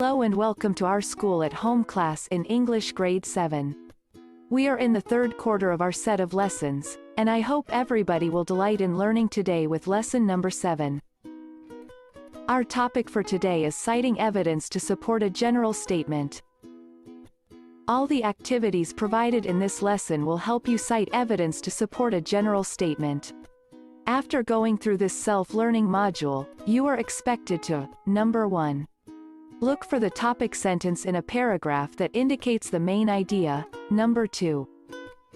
Hello and welcome to our School at Home class in English grade 7. We are in the third quarter of our set of lessons, and I hope everybody will delight in learning today with lesson number 7. Our topic for today is citing evidence to support a general statement. All the activities provided in this lesson will help you cite evidence to support a general statement. After going through this self-learning module, you are expected to, number 1. Look for the topic sentence in a paragraph that indicates the main idea. Number 2.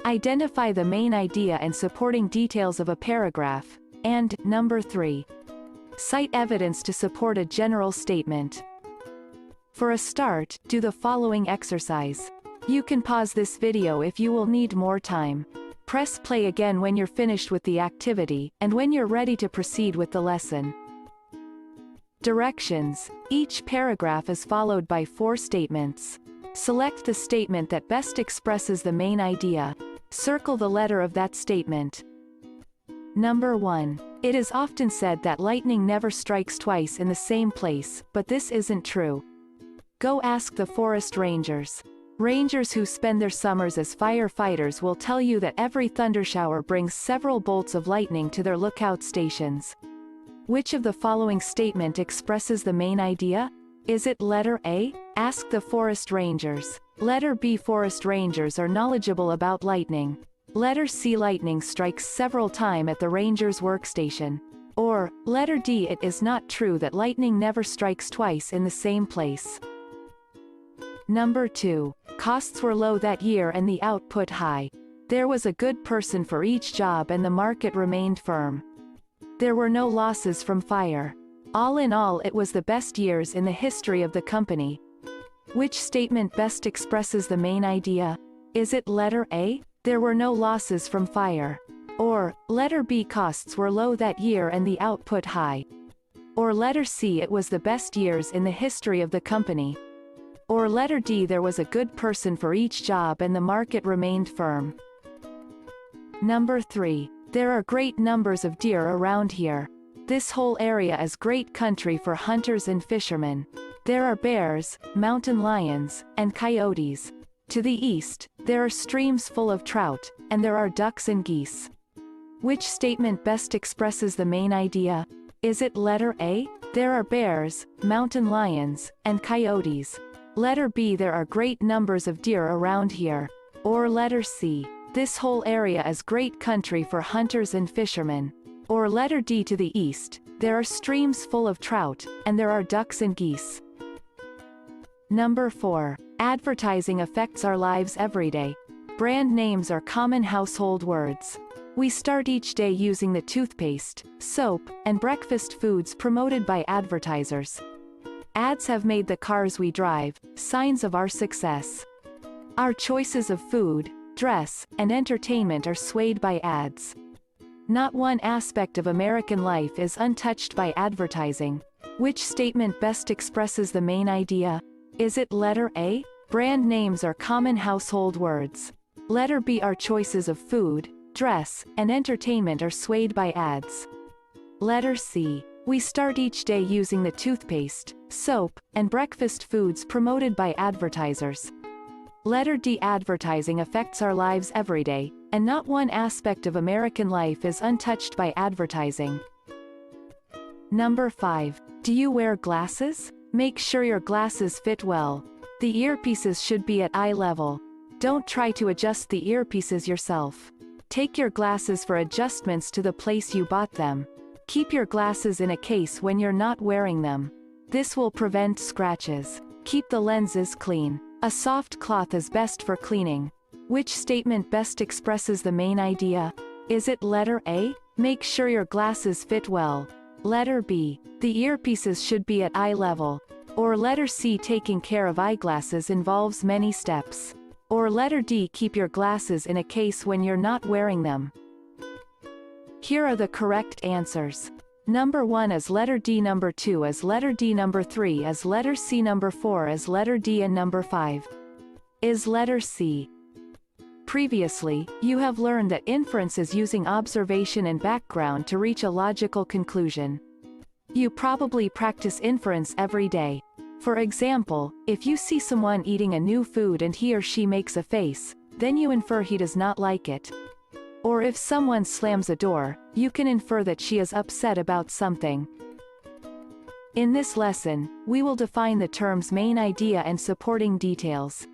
Identify the main idea and supporting details of a paragraph. And, number 3. Cite evidence to support a general statement. For a start, do the following exercise. You can pause this video if you will need more time. Press play again when you're finished with the activity, and when you're ready to proceed with the lesson. Directions. Each paragraph is followed by 4 statements. Select the statement that best expresses the main idea. Circle the letter of that statement. Number 1. It is often said that lightning never strikes twice in the same place, but this isn't true. Go ask the forest rangers. Rangers who spend their summers as firefighters will tell you that every thundershower brings several bolts of lightning to their lookout stations. Which of the following statement expresses the main idea? Is it letter A? Ask the forest rangers. Letter B. Forest rangers are knowledgeable about lightning. Letter C. Lightning strikes several times at the ranger's workstation. Or, letter D. It is not true that lightning never strikes twice in the same place. Number 2. Costs were low that year and the output high. There was a good person for each job and the market remained firm. There were no losses from fire. All in all, it was the best years in the history of the company. Which statement best expresses the main idea? Is it letter A? There were no losses from fire. Or, letter B. Costs were low that year and the output high. Or letter C. It was the best years in the history of the company. Or letter D. There was a good person for each job and the market remained firm. Number 3. There are great numbers of deer around here. This whole area is great country for hunters and fishermen. There are bears, mountain lions, and coyotes. To the east, there are streams full of trout, and there are ducks and geese. Which statement best expresses the main idea? Is it letter A? There are bears, mountain lions, and coyotes. Letter B. There are great numbers of deer around here. Or letter C. This whole area is great country for hunters and fishermen. Or letter D. To the east, there are streams full of trout, and there are ducks and geese. Number 4. Advertising affects our lives every day. Brand names are common household words. We start each day using the toothpaste, soap, and breakfast foods promoted by advertisers. Ads have made the cars we drive signs of our success. Our choices of food, dress, and entertainment are swayed by ads. Not one aspect of American life is untouched by advertising. Which statement best expresses the main idea? Is it letter A? Brand names are common household words. Letter B. Our choices of food, dress, and entertainment are swayed by ads. Letter C. We start each day using the toothpaste, soap, and breakfast foods promoted by advertisers. Letter D. Advertising affects our lives every day, and not one aspect of American life is untouched by advertising. Number 5. Do you wear glasses? Make sure your glasses fit well. The earpieces should be at eye level. Don't try to adjust the earpieces yourself. Take your glasses for adjustments to the place you bought them. Keep your glasses in a case when you're not wearing them. This will prevent scratches. Keep the lenses clean. A soft cloth is best for cleaning. Which statement best expresses the main idea? Is it letter A? Make sure your glasses fit well. Letter B. The earpieces should be at eye level. Or letter C. Taking care of eyeglasses involves many steps. Or letter D. Keep your glasses in a case when you're not wearing them. Here are the correct answers. Number 1 is letter D, number 2 is letter D, number 3 is letter C, number 4 is letter D, and number 5 is letter C. Previously, you have learned that inference is using observation and background to reach a logical conclusion. You probably practice inference every day. For example, if you see someone eating a new food and he or she makes a face, then you infer he does not like it. Or if someone slams a door, you can infer that she is upset about something. In this lesson, we will define the terms main idea and supporting details.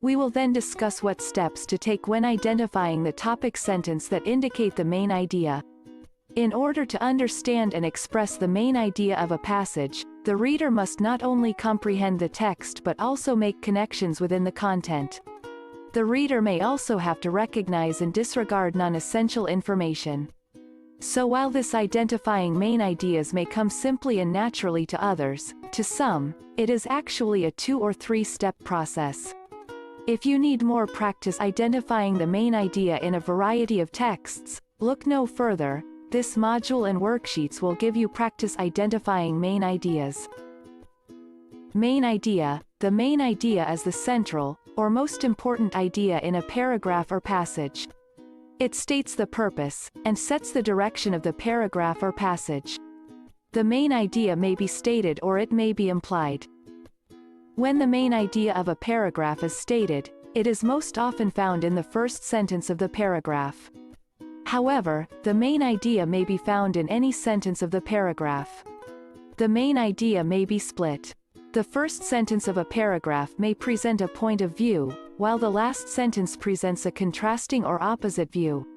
We will then discuss what steps to take when identifying the topic sentence that indicate the main idea. In order to understand and express the main idea of a passage, the reader must not only comprehend the text but also make connections within the content. The reader may also have to recognize and disregard non-essential information. So while this identifying main ideas may come simply and naturally to others, to some, it is actually a 2 or 3-step process. If you need more practice identifying the main idea in a variety of texts, look no further. This module and worksheets will give you practice identifying main ideas. Main idea. The main idea is the central, or most important idea in a paragraph or passage. It states the purpose, and sets the direction of the paragraph or passage. The main idea may be stated or it may be implied. When the main idea of a paragraph is stated, it is most often found in the first sentence of the paragraph. However, the main idea may be found in any sentence of the paragraph. The main idea may be split. The first sentence of a paragraph may present a point of view, while the last sentence presents a contrasting or opposite view.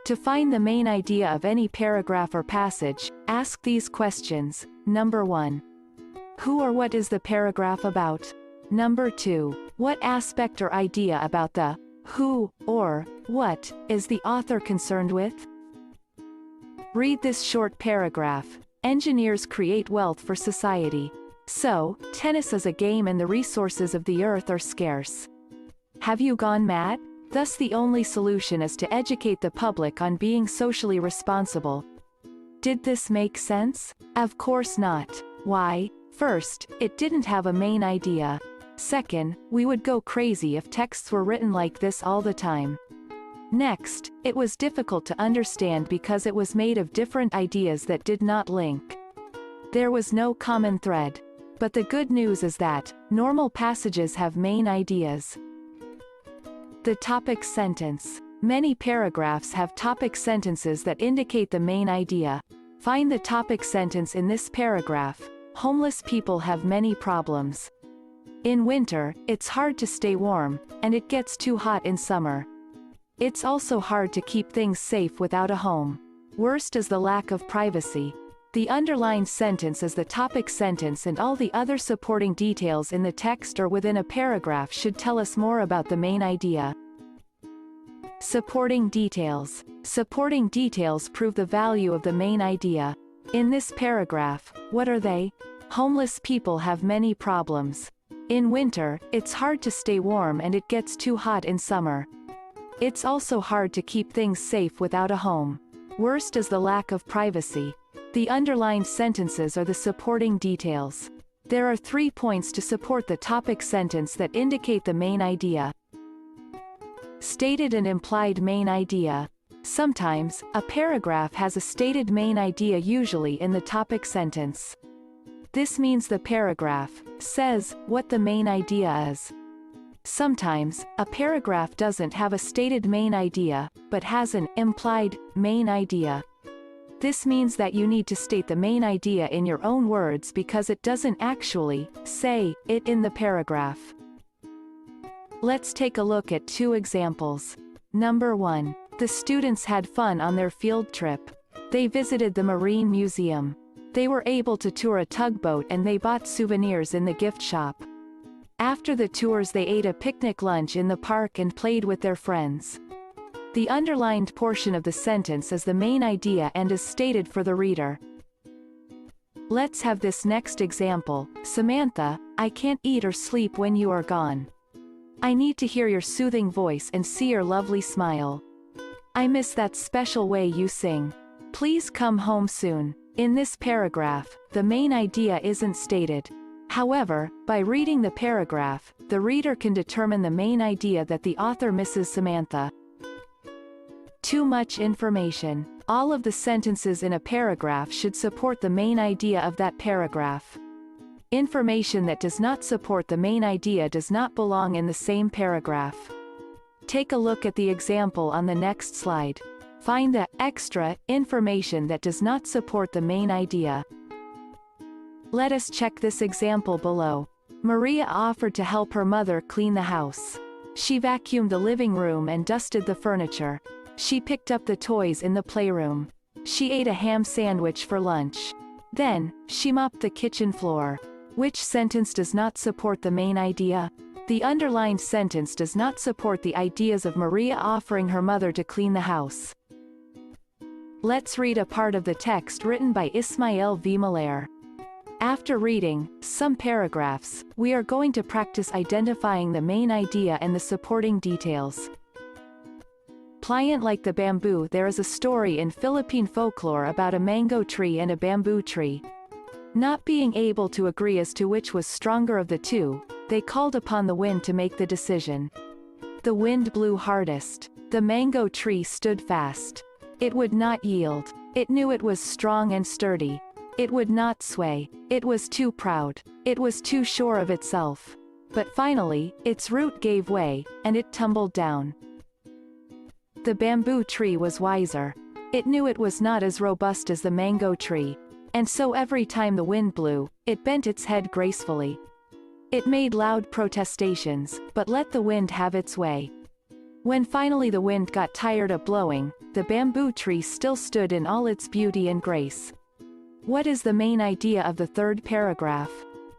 To find the main idea of any paragraph or passage, ask these questions. Number 1. Who or what is the paragraph about? Number 2. What aspect or idea about the who, or what, is the author concerned with? Read this short paragraph. Engineers create wealth for society. So, tennis is a game and the resources of the earth are scarce. Have you gone mad? Thus the only solution is to educate the public on being socially responsible. Did this make sense? Of course not. Why? First, it didn't have a main idea. Second, we would go crazy if texts were written like this all the time. Next, it was difficult to understand because it was made of different ideas that did not link. There was no common thread. But the good news is that normal passages have main ideas. The topic sentence. Many paragraphs have topic sentences that indicate the main idea. Find the topic sentence in this paragraph. Homeless people have many problems. In winter, it's hard to stay warm, and it gets too hot in summer. It's also hard to keep things safe without a home. Worst is the lack of privacy. The underlined sentence is the topic sentence and all the other supporting details in the text or within a paragraph should tell us more about the main idea. Supporting details. Supporting details prove the value of the main idea. In this paragraph, what are they? Homeless people have many problems. In winter, it's hard to stay warm and it gets too hot in summer. It's also hard to keep things safe without a home. Worst is the lack of privacy. The underlined sentences are the supporting details. There are 3 points to support the topic sentence that indicate the main idea. Stated and implied main idea. Sometimes, a paragraph has a stated main idea, usually in the topic sentence. This means the paragraph says what the main idea is. Sometimes, a paragraph doesn't have a stated main idea, but has an implied main idea. This means that you need to state the main idea in your own words because it doesn't actually say it in the paragraph. Let's take a look at 2 examples. Number 1. The students had fun on their field trip. They visited the Marine Museum. They were able to tour a tugboat and they bought souvenirs in the gift shop. After the tours they ate a picnic lunch in the park and played with their friends. The underlined portion of the sentence is the main idea and is stated for the reader. Let's have this next example. Samantha, I can't eat or sleep when you are gone. I need to hear your soothing voice and see your lovely smile. I miss that special way you sing. Please come home soon. In this paragraph, the main idea isn't stated. However, by reading the paragraph, the reader can determine the main idea that the author misses Samantha. Too much information. All of the sentences in a paragraph should support the main idea of that paragraph. Information that does not support the main idea does not belong in the same paragraph. Take a look at the example on the next slide. Find the extra information that does not support the main idea. Let us check this example below. Maria offered to help her mother clean the house. She vacuumed the living room and dusted the furniture. She picked up the toys in the playroom. She ate a ham sandwich for lunch. Then, she mopped the kitchen floor. Which sentence does not support the main idea? The underlined sentence does not support the ideas of Maria offering her mother to clean the house. Let's read a part of the text written by Ismail V. Malaire. After reading some paragraphs, we are going to practice identifying the main idea and the supporting details. Pliant like the bamboo, there is a story in Philippine folklore about a mango tree and a bamboo tree. Not being able to agree as to which was stronger of the two, they called upon the wind to make the decision. The wind blew hardest. The mango tree stood fast. It would not yield. It knew it was strong and sturdy. It would not sway. It was too proud. It was too sure of itself. But finally, its root gave way, and it tumbled down. The bamboo tree was wiser. It knew it was not as robust as the mango tree. And so every time the wind blew, it bent its head gracefully. It made loud protestations, but let the wind have its way. When finally the wind got tired of blowing, the bamboo tree still stood in all its beauty and grace. What is the main idea of the third paragraph?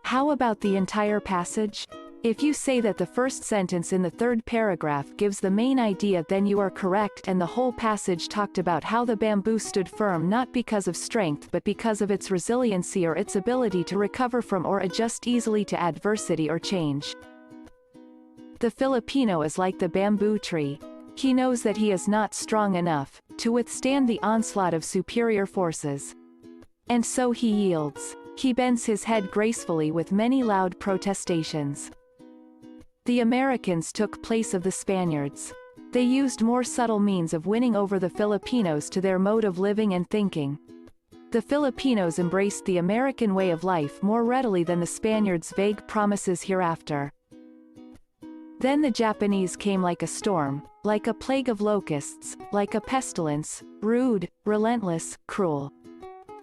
How about the entire passage? If you say that the first sentence in the third paragraph gives the main idea, then you are correct, and the whole passage talked about how the bamboo stood firm not because of strength but because of its resiliency or its ability to recover from or adjust easily to adversity or change. The Filipino is like the bamboo tree. He knows that he is not strong enough to withstand the onslaught of superior forces. And so he yields. He bends his head gracefully with many loud protestations. The Americans took place of the Spaniards. They used more subtle means of winning over the Filipinos to their mode of living and thinking. The Filipinos embraced the American way of life more readily than the Spaniards' vague promises hereafter. Then the Japanese came like a storm, like a plague of locusts, like a pestilence, rude, relentless, cruel.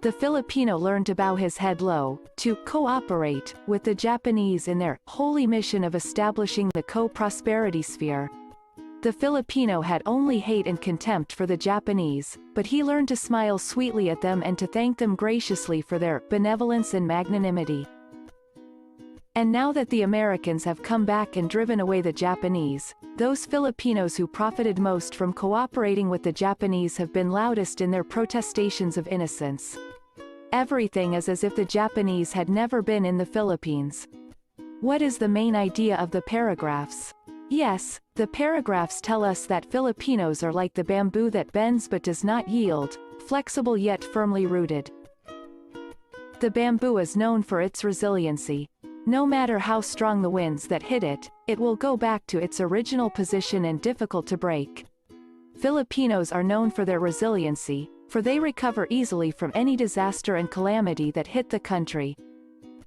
The Filipino learned to bow his head low, to cooperate with the Japanese in their holy mission of establishing the co-prosperity sphere. The Filipino had only hate and contempt for the Japanese, but he learned to smile sweetly at them and to thank them graciously for their benevolence and magnanimity. And now that the Americans have come back and driven away the Japanese, those Filipinos who profited most from cooperating with the Japanese have been loudest in their protestations of innocence. Everything is as if the Japanese had never been in the Philippines. What is the main idea of the paragraphs? Yes, the paragraphs tell us that Filipinos are like the bamboo that bends but does not yield, flexible yet firmly rooted. The bamboo is known for its resiliency. No matter how strong the winds that hit it, it will go back to its original position and difficult to break. Filipinos are known for their resiliency, for they recover easily from any disaster and calamity that hit the country.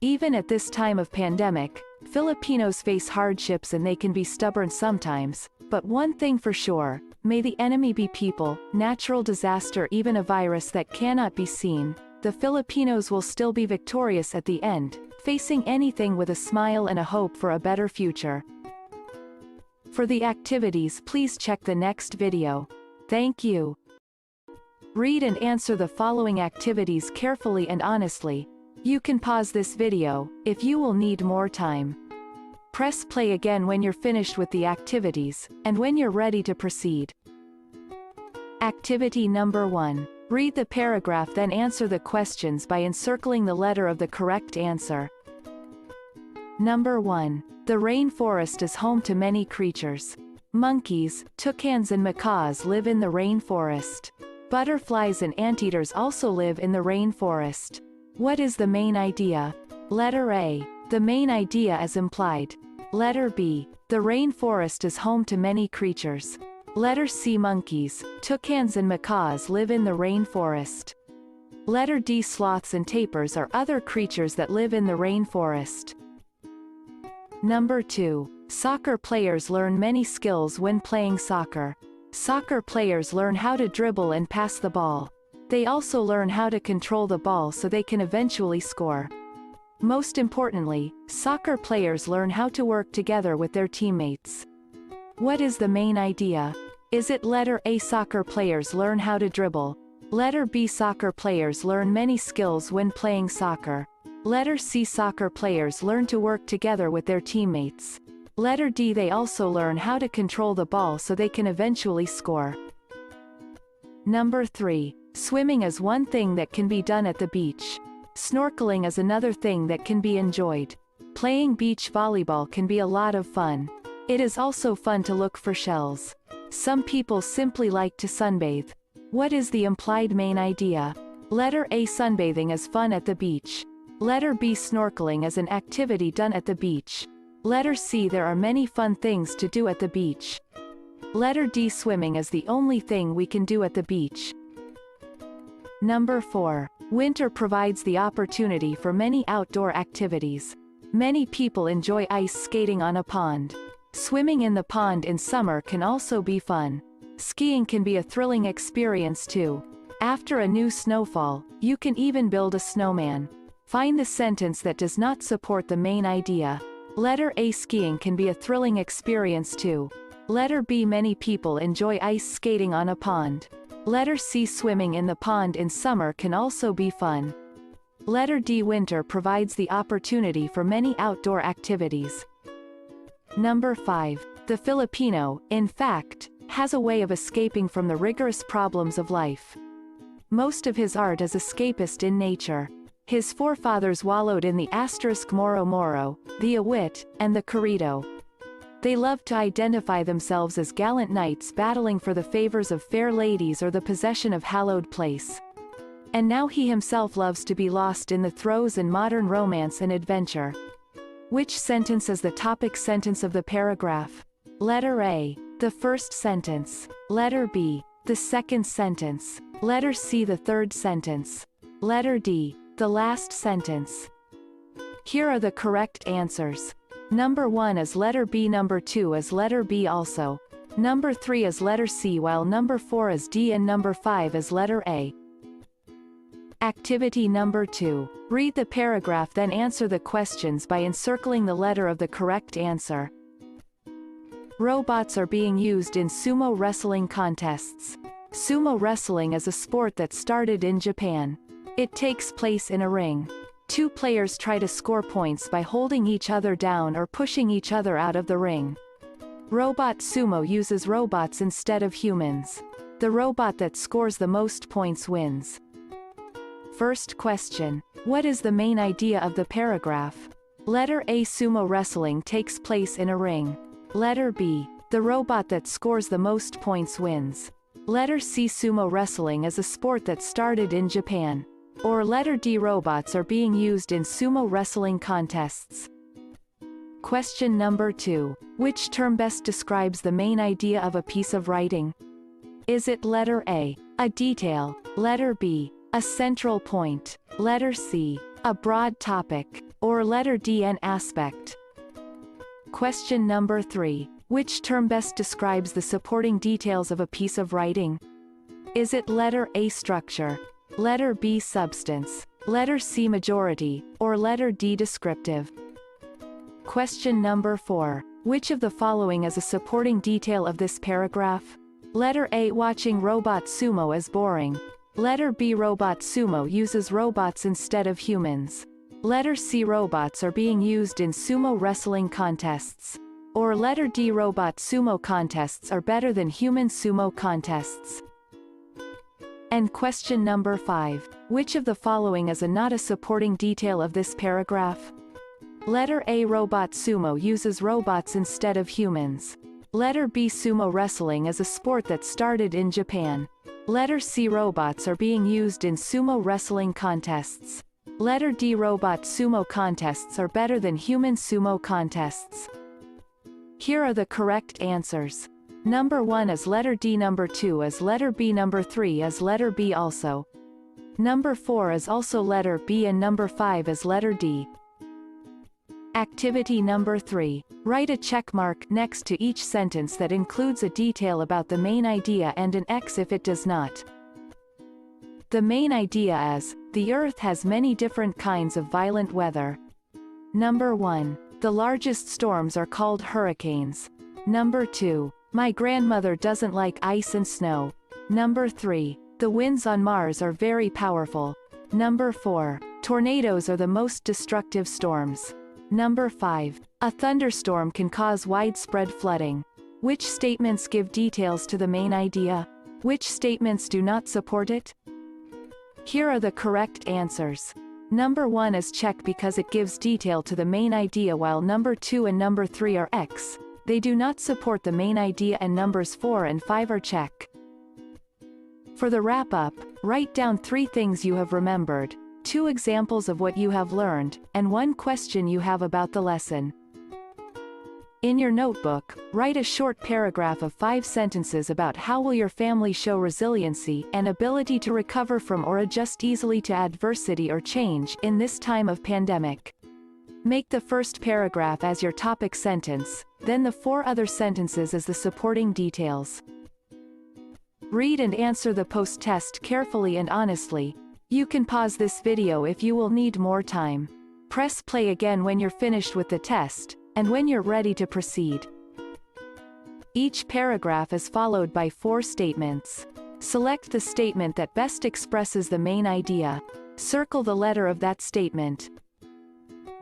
Even at this time of pandemic, Filipinos face hardships and they can be stubborn sometimes, but one thing for sure, may the enemy be people, natural disaster, even a virus that cannot be seen, the Filipinos will still be victorious at the end, facing anything with a smile and a hope for a better future. For the activities, please check the next video. Thank you. Read and answer the following activities carefully and honestly. You can pause this video, if you will need more time. Press play again when you're finished with the activities, and when you're ready to proceed. Activity number 1. Read the paragraph, then answer the questions by encircling the letter of the correct answer. Number 1. The rainforest is home to many creatures. Monkeys, toucans and macaws live in the rainforest. Butterflies and anteaters also live in the rainforest. What is the main idea? Letter A. The main idea is implied. Letter B. The rainforest is home to many creatures. Letter C. Monkeys, toucans and macaws live in the rainforest. Letter D. Sloths and tapirs are other creatures that live in the rainforest. Number 2. Soccer players learn many skills when playing soccer. Soccer players learn how to dribble and pass the ball. They also learn how to control the ball so they can eventually score. Most importantly, soccer players learn how to work together with their teammates. What is the main idea? Is it letter A? Soccer players learn how to dribble. Letter B. Soccer players learn many skills when playing soccer. Letter C. Soccer players learn to work together with their teammates. Letter D. They also learn how to control the ball so they can eventually score. Number 3. Swimming is one thing that can be done at the beach. Snorkeling is another thing that can be enjoyed. Playing beach volleyball can be a lot of fun. It is also fun to look for shells. Some people simply like to sunbathe. What is the implied main idea? Letter A. Sunbathing is fun at the beach. Letter B. Snorkeling is an activity done at the beach. Letter C. There are many fun things to do at the beach. Letter D. Swimming is the only thing we can do at the beach. Number 4. Winter provides the opportunity for many outdoor activities. Many people enjoy ice skating on a pond. Swimming in the pond in summer can also be fun. Skiing can be a thrilling experience too. After a new snowfall, you can even build a snowman. Find the sentence that does not support the main idea. Letter A. Skiing can be a thrilling experience too. Letter B. Many people enjoy ice skating on a pond. Letter C. Swimming in the pond in summer can also be fun. Letter D. Winter provides the opportunity for many outdoor activities. Number 5. The Filipino, in fact, has a way of escaping from the rigorous problems of life. Most of his art is escapist in nature. His forefathers wallowed in the *moro moro, the awit, and the corrido. They loved to identify themselves as gallant knights battling for the favors of fair ladies or the possession of hallowed place. And now he himself loves to be lost in the throes and modern romance and adventure. Which sentence is the topic sentence of the paragraph? Letter A. The first sentence. Letter B. The second sentence. Letter C. The third sentence. Letter D. The last sentence. Here are the correct answers. Number 1 is letter B. Number 2 is letter B also. Number 3 is letter C while number 4 is D and number 5 is letter A. Activity number 2. Read the paragraph then answer the questions by encircling the letter of the correct answer. Robots are being used in sumo wrestling contests. Sumo wrestling is a sport that started in Japan. It takes place in a ring. Two players try to score points by holding each other down or pushing each other out of the ring. Robot sumo uses robots instead of humans. The robot that scores the most points wins. First question. What is the main idea of the paragraph? Letter A. Sumo wrestling takes place in a ring. Letter B. The robot that scores the most points wins. Letter C. Sumo wrestling is a sport that started in Japan. Or letter D. Robots are being used in sumo wrestling contests. Question number 2. Which term best describes the main idea of a piece of writing? Is it letter A. A detail. Letter B. A central point. Letter C. A broad topic. Or letter D. An aspect. Question number 3. Which term best describes the supporting details of a piece of writing? Is it letter A. Structure, letter B. Substance, letter C. Majority, or letter D. Descriptive? Question number 4. Which of the following is a supporting detail of this paragraph? Letter A. Watching robot sumo is boring. Letter B. Robot sumo uses robots instead of humans. Letter C. Robots are being used in sumo wrestling contests. Or letter D. Robot sumo contests are better than human sumo contests. And question number 5. Which of the following is not a supporting detail of this paragraph? Letter A. Robot sumo uses robots instead of humans. Letter B. Sumo wrestling is a sport that started in Japan. Letter C. Robots are being used in sumo wrestling contests. Letter D. Robot sumo contests are better than human sumo contests. Here are the correct answers. Number 1 is letter D. Number 2 is letter B. Number 3 is letter B also. Number 4 is also letter B and number 5 is letter D. Activity number 3. Write a check mark next to each sentence that includes a detail about the main idea and an X if it does not. The main idea is, the Earth has many different kinds of violent weather. Number 1. The largest storms are called hurricanes. Number 2. My grandmother doesn't like ice and snow. Number 3. The winds on Mars are very powerful. Number 4. Tornadoes are the most destructive storms. Number 5. A thunderstorm can cause widespread flooding. Which statements give details to the main idea? Which statements do not support it? Here are the correct answers. Number 1 is check because it gives detail to the main idea, while number 2 and number 3 are X. They do not support the main idea, and numbers 4 and 5 are check. For the wrap-up, write down 3 things you have remembered, 2 examples of what you have learned, and 1 question you have about the lesson. In your notebook, write a short paragraph of 5 sentences about how will your family show resiliency and ability to recover from or adjust easily to adversity or change in this time of pandemic. Make the first paragraph as your topic sentence, then the 4 other sentences as the supporting details. Read and answer the post-test carefully and honestly. You can pause this video if you will need more time. Press play again when you're finished with the test, and when you're ready to proceed. Each paragraph is followed by 4 statements. Select the statement that best expresses the main idea. Circle the letter of that statement.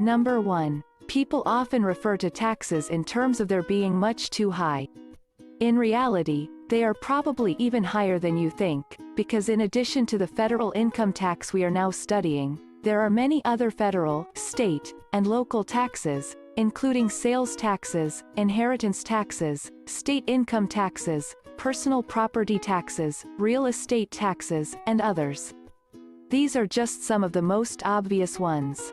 Number 1. People often refer to taxes in terms of their being much too high. In reality, they are probably even higher than you think, because in addition to the federal income tax we are now studying, there are many other federal, state, and local taxes, including sales taxes, inheritance taxes, state income taxes, personal property taxes, real estate taxes, and others. These are just some of the most obvious ones.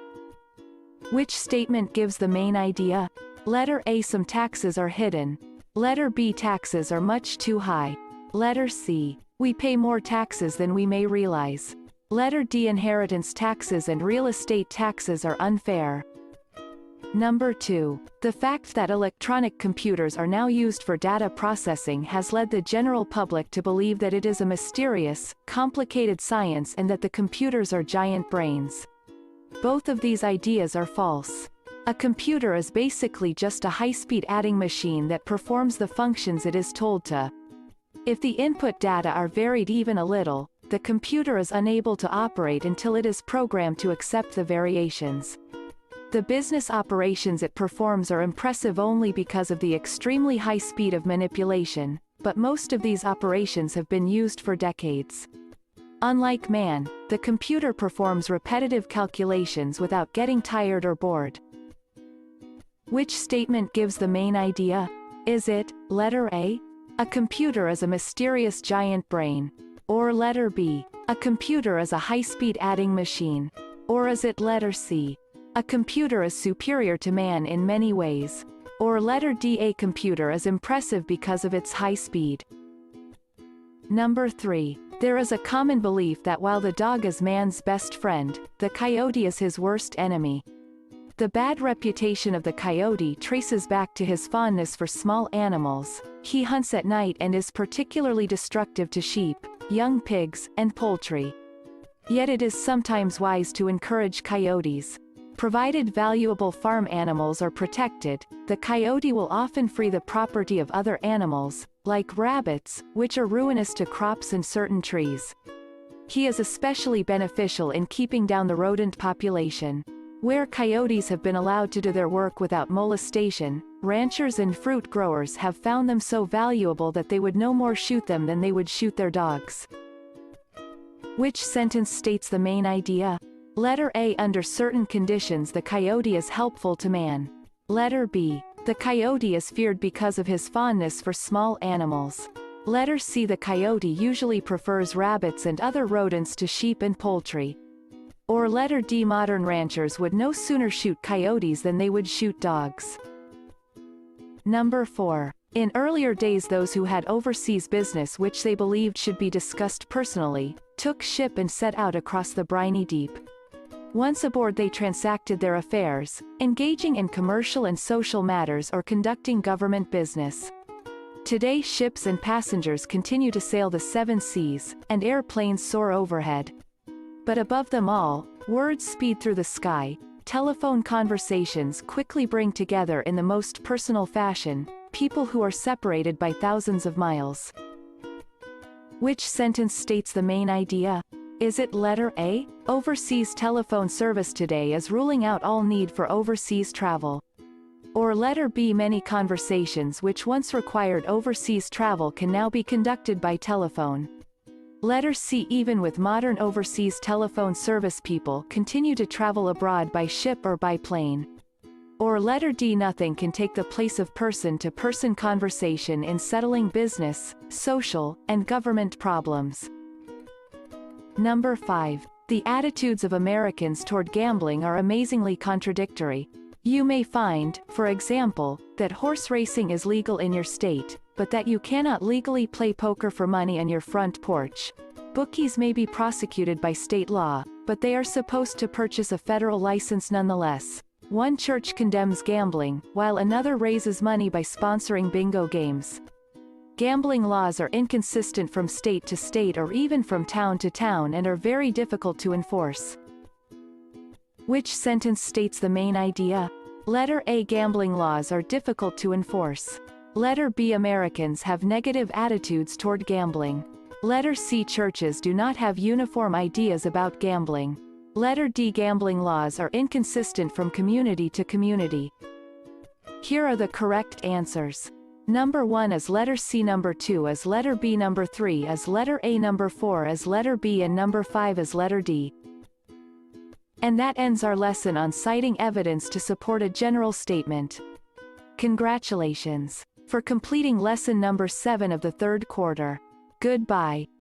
Which statement gives the main idea? Letter A. Some taxes are hidden. Letter B. Taxes are much too high. Letter C. We pay more taxes than we may realize. Letter D. Inheritance taxes and real estate taxes are unfair. Number 2. The fact that electronic computers are now used for data processing has led the general public to believe that it is a mysterious, complicated science and that the computers are giant brains. Both of these ideas are false. A computer is basically just a high-speed adding machine that performs the functions it is told to. If the input data are varied even a little, the computer is unable to operate until it is programmed to accept the variations. The business operations it performs are impressive only because of the extremely high speed of manipulation, but most of these operations have been used for decades. Unlike man, the computer performs repetitive calculations without getting tired or bored. Which statement gives the main idea? Is it, letter A, a computer is a mysterious giant brain? Or letter B, a computer is a high-speed adding machine? Or is it letter C, a computer is superior to man in many ways? Or letter D, a computer is impressive because of its high speed? Number 3. There is a common belief that while the dog is man's best friend, the coyote is his worst enemy. The bad reputation of the coyote traces back to his fondness for small animals. He hunts at night and is particularly destructive to sheep, young pigs, and poultry. Yet it is sometimes wise to encourage coyotes. Provided valuable farm animals are protected, the coyote will often free the property of other animals, like rabbits, which are ruinous to crops and certain trees. He is especially beneficial in keeping down the rodent population. Where coyotes have been allowed to do their work without molestation, ranchers and fruit growers have found them so valuable that they would no more shoot them than they would shoot their dogs. Which sentence states the main idea? Letter A. Under certain conditions the coyote is helpful to man. Letter B. The coyote is feared because of his fondness for small animals. Letter C. The coyote usually prefers rabbits and other rodents to sheep and poultry. Or letter D. Modern ranchers would no sooner shoot coyotes than they would shoot dogs. Number 4. In earlier days, those who had overseas business which they believed should be discussed personally, took ship and set out across the briny deep. Once aboard, they transacted their affairs, engaging in commercial and social matters or conducting government business. Today, ships and passengers continue to sail the seven seas, and airplanes soar overhead. But above them all, words speed through the sky, telephone conversations quickly bring together in the most personal fashion, people who are separated by thousands of miles. Which sentence states the main idea? Is it letter A? Overseas telephone service today is ruling out all need for overseas travel. Or letter B? Many conversations which once required overseas travel can now be conducted by telephone. Letter C? Even with modern overseas telephone service, people continue to travel abroad by ship or by plane. Or letter D? Nothing can take the place of person-to-person conversation in settling business, social, and government problems. Number 5. The attitudes of Americans toward gambling are amazingly contradictory. You may find, for example, that horse racing is legal in your state, but that you cannot legally play poker for money on your front porch. Bookies may be prosecuted by state law, but they are supposed to purchase a federal license nonetheless. One church condemns gambling, while another raises money by sponsoring bingo games. Gambling laws are inconsistent from state to state or even from town to town and are very difficult to enforce. Which sentence states the main idea? Letter A. Gambling laws are difficult to enforce. Letter B. Americans have negative attitudes toward gambling. Letter C. Churches do not have uniform ideas about gambling. Letter D. Gambling laws are inconsistent from community to community. Here are the correct answers. Number 1 is letter C, number 2 is letter B, number 3 is letter A, number 4 is letter B, and number 5 is letter D. And that ends our lesson on citing evidence to support a general statement. Congratulations for completing lesson number 7 of the third quarter. Goodbye.